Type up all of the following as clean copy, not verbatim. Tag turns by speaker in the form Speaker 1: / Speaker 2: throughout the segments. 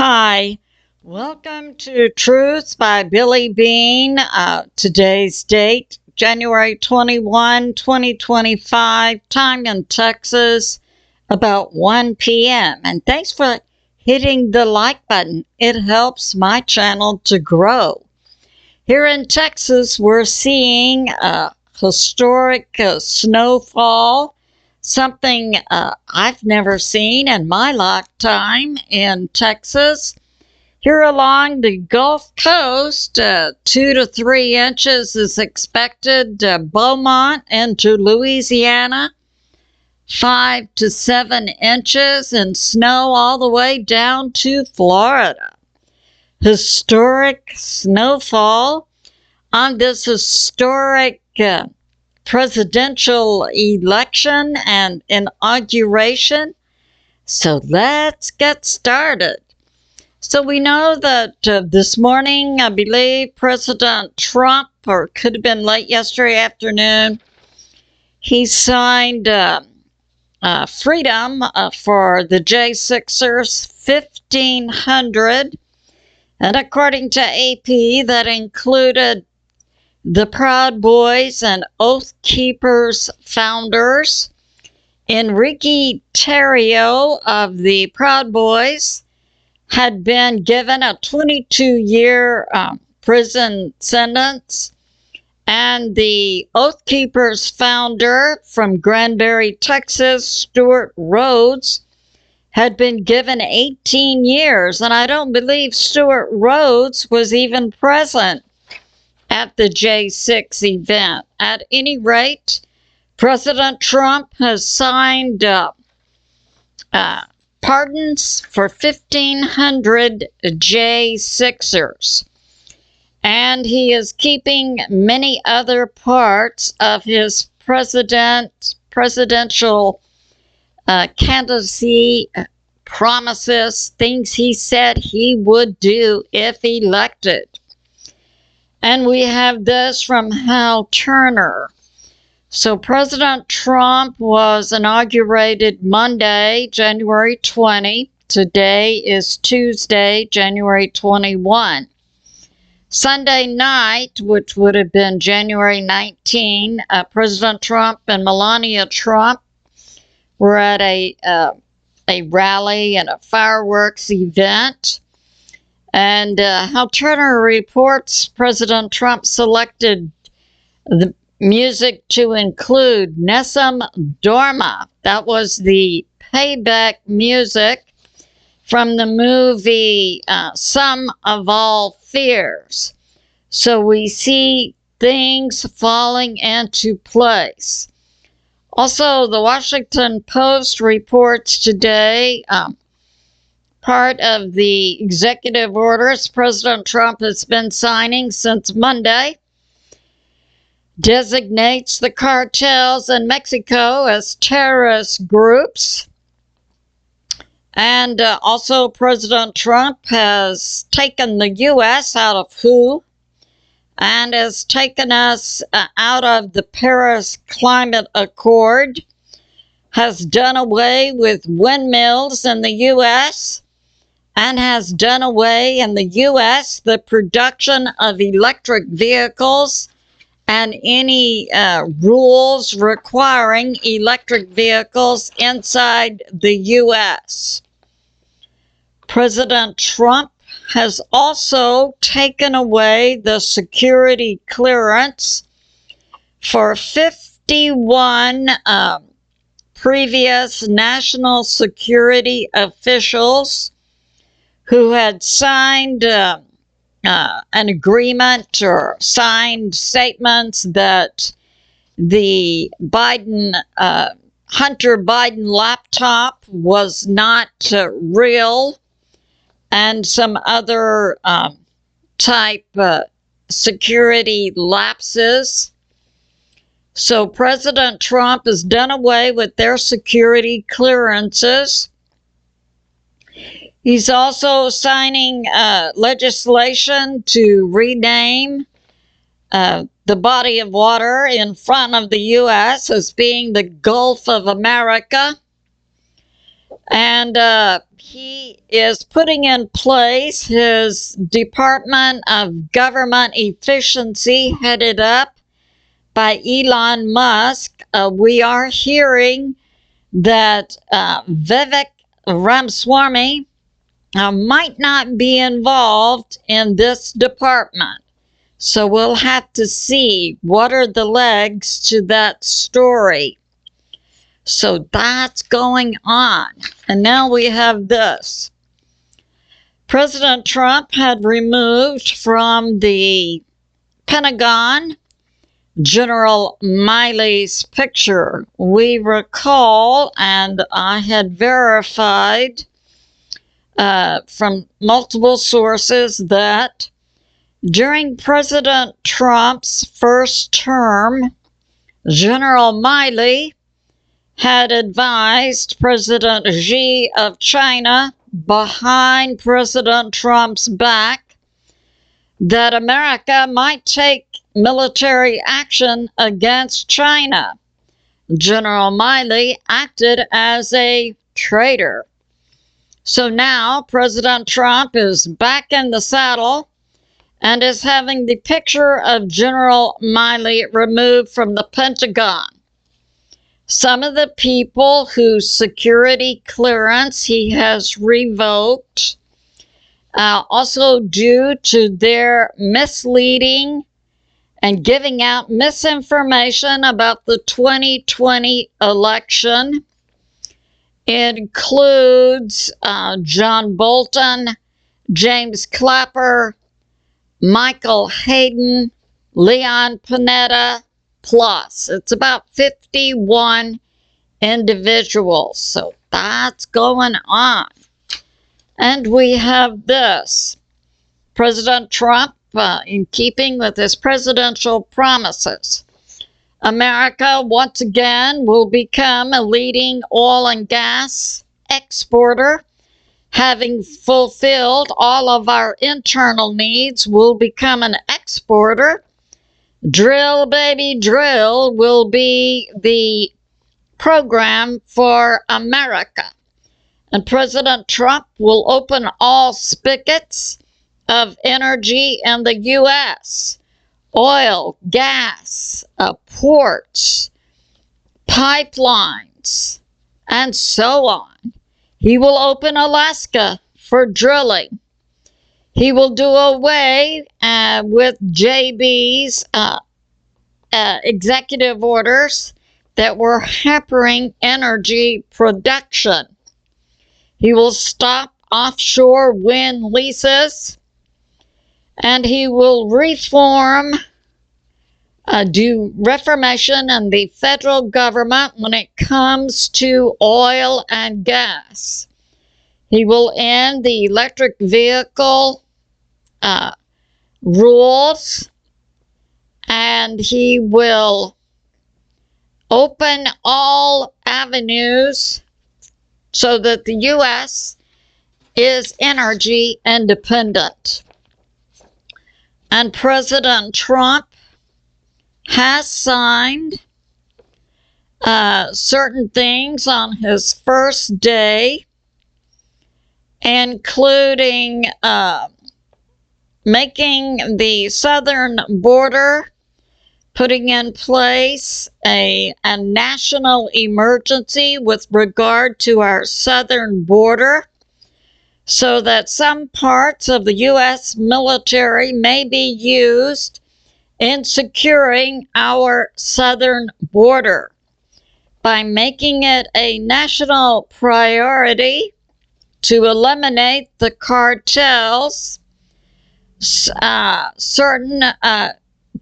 Speaker 1: Hi, welcome to Truth by Billie Beene. Today's date, January 21, 2025, time in Texas, about 1 p.m. And thanks for hitting the like button. It helps my channel to grow. Here in Texas, we're seeing historic snowfall, something I've never seen in my lifetime in Texas. Here along the Gulf Coast, 2 to 3 inches is expected. Beaumont into Louisiana, 5 to 7 inches, and snow all the way down to Florida. Historic snowfall on this historic presidential election and inauguration. So let's get started. So we know that this morning, I believe President Trump, or it could have been late yesterday afternoon, he signed freedom for the J6ers, 1,500. And according to AP, that included the Proud Boys and Oath Keepers founders. Enrique Tarrio of the Proud Boys had been given a 22-year prison sentence, and the Oath Keepers founder from Granbury, Texas, Stuart Rhodes, had been given 18 years, and I don't believe Stuart Rhodes was even present at the J6 event. At any rate, President Trump has signed pardons for 1,500 J6ers, and he is keeping many other parts of his presidential candidacy promises, things he said he would do if elected. And we have this from Hal Turner. So President Trump was inaugurated Monday, January 20. Today is Tuesday, January 21. Sunday night, which would have been January 19, President Trump and Melania Trump were at a rally and a fireworks event. And Hal Turner reports President Trump selected the music to include Nessun Dorma. That was the payback music from the movie Sum of All Fears. So we see things falling into place. Also, the Washington Post reports today part of the executive orders President Trump has been signing since Monday designates the cartels in Mexico as terrorist groups. And also President Trump has taken the U.S. out of WHO and has taken us out of the Paris Climate Accord, has done away with windmills in the U.S., and has done away in the U.S. the production of electric vehicles and any rules requiring electric vehicles inside the U.S. President Trump has also taken away the security clearance for 51 previous national security officials who had signed an agreement or signed statements that the Hunter Biden laptop was not real, and some other type security lapses. So President Trump has done away with their security clearances. He's also signing legislation to rename the body of water in front of the U.S. as being the Gulf of America. And he is putting in place his Department of Government Efficiency, headed up by Elon Musk. We are hearing that Vivek Ramaswamy might not be involved in this department. So we'll have to see what are the legs to that story. So that's going on. And now we have this. President Trump had removed from the Pentagon General Milley's picture. We recall, and I had verified from multiple sources, that during President Trump's first term, General Milley had advised President Xi of China, behind President Trump's back, that America might take military action against China. General Milley acted as a traitor. So now President Trump is back in the saddle and is having the picture of General Milley removed from the Pentagon. Some of the people whose security clearance he has revoked, also due to their misleading and giving out misinformation about the 2020 election, includes John Bolton, James Clapper, Michael Hayden, Leon Panetta, plus. It's about 51 individuals. So that's going on. And we have this. President Trump, in keeping with his presidential promises, America once again will become a leading oil and gas exporter. Having fulfilled all of our internal needs, we'll become an exporter. Drill, baby, drill will be the program for America. And President Trump will open all spigots of energy in the U.S. Oil, gas, ports, pipelines, and so on. He will open Alaska for drilling. He will do away with JB's executive orders that were hampering energy production. He will stop offshore wind leases, and he will reform, do reformation in the federal government when it comes to oil and gas. He will end the electric vehicle rules, and he will open all avenues so that the U.S. is energy independent. And President Trump has signed certain things on his first day, including making the southern border, putting in place a national emergency with regard to our southern border, so that some parts of the U.S. military may be used in securing our southern border. By making it a national priority to eliminate the cartels, certain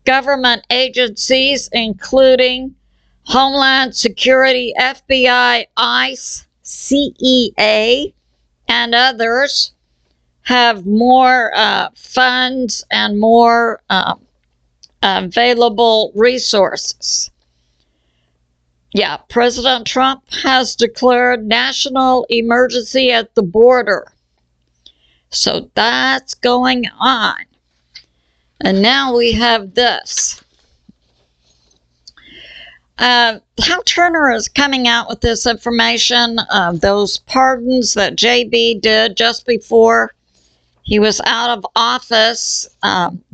Speaker 1: government agencies, including Homeland Security, FBI, ICE, CEA, and others, have more funds and more available resources. Yeah, President Trump has declared national emergency at the border. So that's going on. And now we have this. Hal Turner is coming out with this information of those pardons that JB did just before he was out of office,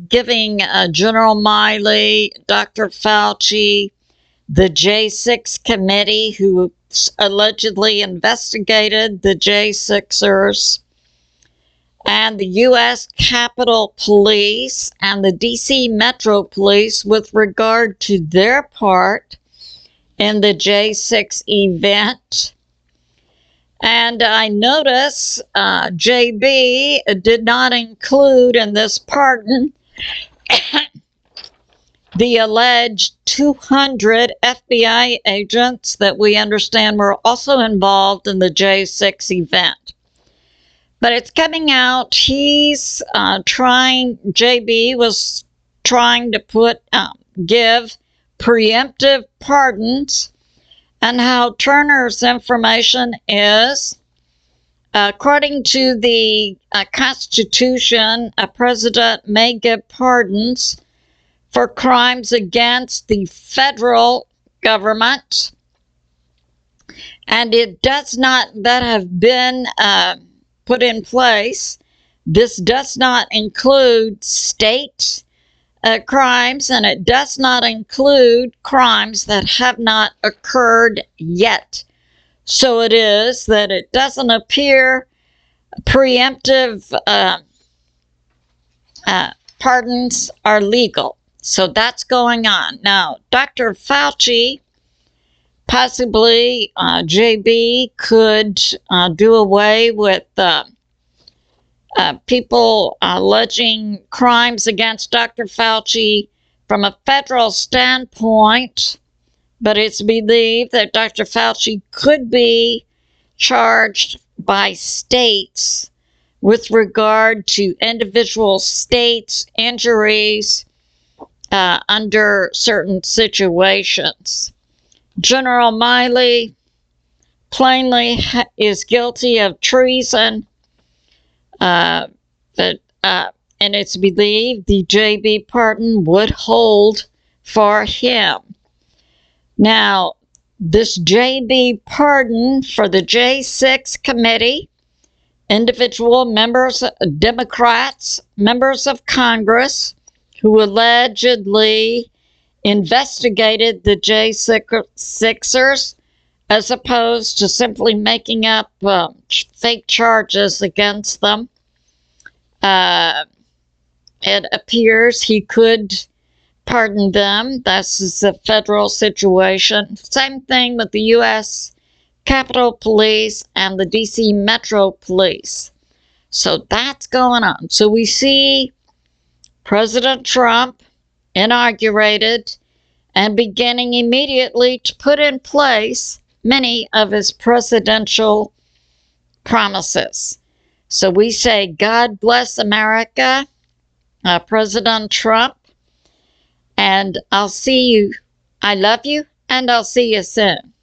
Speaker 1: giving General Miley, Dr. Fauci, the J6 committee, who allegedly investigated the J6ers, and the U.S. Capitol Police and the D.C. Metro Police with regard to their part in the J6 event. And I notice JB did not include in this pardon the alleged 200 FBI agents that we understand were also involved in the J6 event. But it's coming out, JB was trying to give preemptive pardons, and how Turner's information is, according to the Constitution, a president may give pardons for crimes against the federal government, and it does not, that have been put in place. This does not include state crimes, and it does not include crimes that have not occurred yet. So it is that it doesn't appear preemptive pardons are legal. So that's going on. Now, Dr. Fauci, possibly JB could do away with people alleging crimes against Dr. Fauci from a federal standpoint, but it's believed that Dr. Fauci could be charged by states with regard to individual states' injuries under certain situations. General Miley plainly is guilty of treason, and it's believed the JB pardon would hold for him. Now, this JB pardon for the J6 committee, individual members, Democrats, members of Congress, who allegedly investigated the J6ers, as opposed to simply making up fake charges against them. It appears he could pardon them. This is a federal situation. Same thing with the U.S. Capitol Police and the D.C. Metro Police. So that's going on. So we see President Trump inaugurated and beginning immediately to put in place many of his presidential promises. So we say, God bless America, President Trump, and I'll see you. I love you, and I'll see you soon.